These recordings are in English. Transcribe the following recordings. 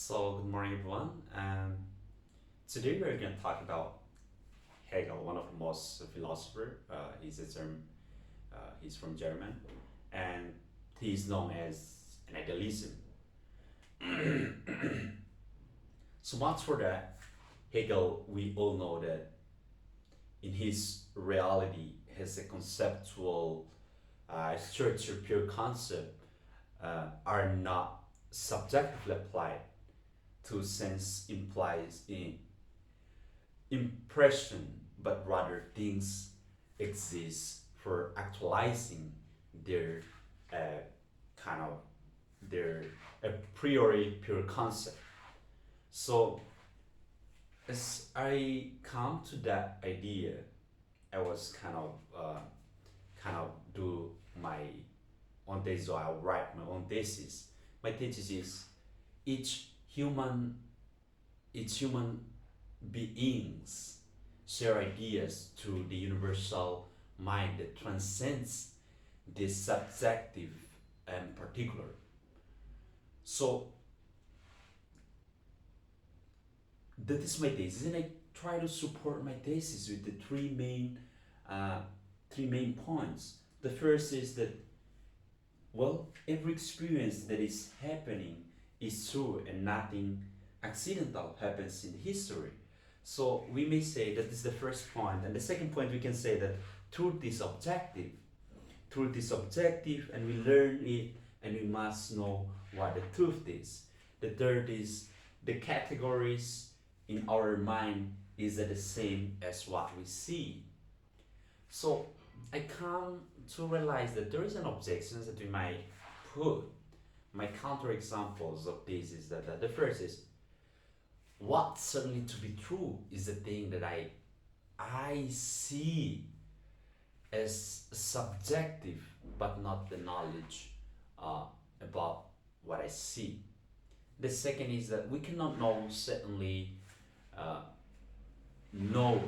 So, good morning, everyone. Today we're going to talk about Hegel, one of the most philosopher. He's from German, and he's known as an idealism. So much for that, Hegel, we all know that in his reality, his conceptual structure, pure concept, are not subjectively applied to sense implies in impression, but rather things exist for actualizing their uh, kind of their a priori pure concept. So as I come to that idea, I was kind of do my own thesis. So I write my own thesis. My thesis is each human each human beings share ideas to the universal mind that transcends the subjective and particular. So that is my thesis, and I try to support my thesis with the uh, three main points. The first is that every experience that is happening is true and nothing accidental happens in history. So we may say that this is the first point, and the second point we can say that truth is objective. Truth is objective, and we learn it, and we must know what the truth is. The third is the categories in our mind is the same as what we see. So I come to realize that there is an objection that we might put. My counter examples of this is that the first is what certainly to be true is the thing that I see as subjective, but not the knowledge uh, about what I see. The second is that we cannot know certainly uh, know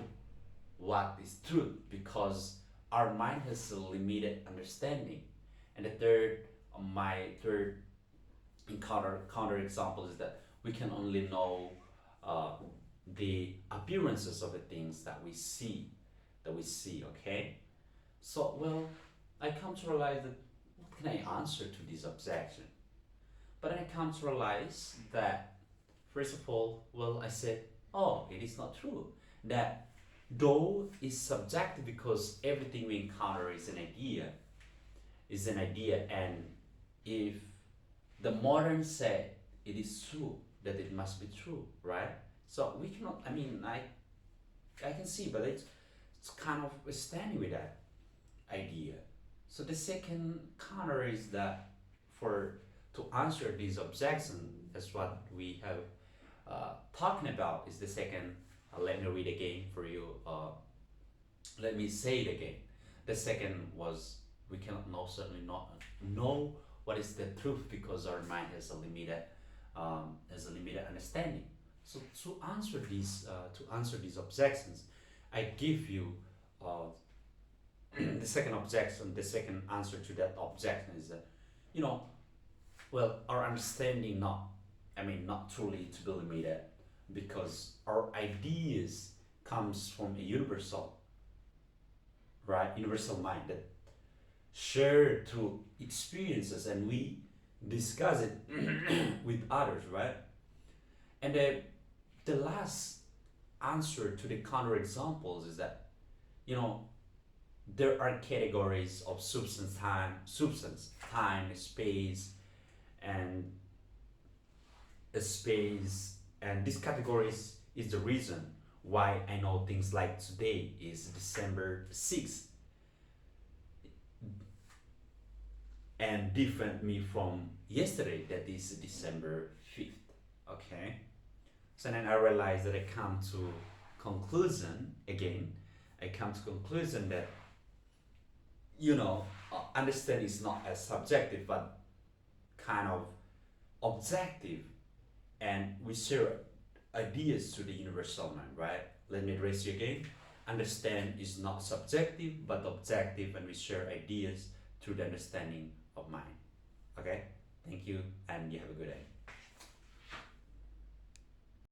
what is truth because our mind has a limited understanding. And the third, my third counter example is that we can only know uh, the appearances of the things that we see. Okay, so I come to realize that what can I answer to this objection? But I come to realize that first of all, I said, oh, it is not true that though is subjective because everything we encounter is an idea, and if the modern said it is true, that it must be true, right? So we cannot. I mean, I can see, but it's kind of standing with that idea. So the second counter is that for to answer this objection, that's what we have talking about is the second. Let me read again for you. Let me say it again. The second was we cannot know certainly not know what is the truth because our mind has a limited understanding. So to answer these objections, I give you uh, the second objection. The second answer to that objection is that you know our understanding not truly to be limited because our ideas comes from a universal mind that share through experiences, and we discuss it with others, right? And the last answer to the counter examples is that you know there are categories of substance, time, and space, and these categories is the reason why I know things like today is December 6th and different me from yesterday that is December 5th. Okay, so then I realized that I come to conclusion that understand is not as subjective but kind of objective, and we share ideas to the universal mind, right? Let me address you again. Understand is not subjective but objective, and we share ideas through the understanding of mind. Okay? Thank you, and you have a good day.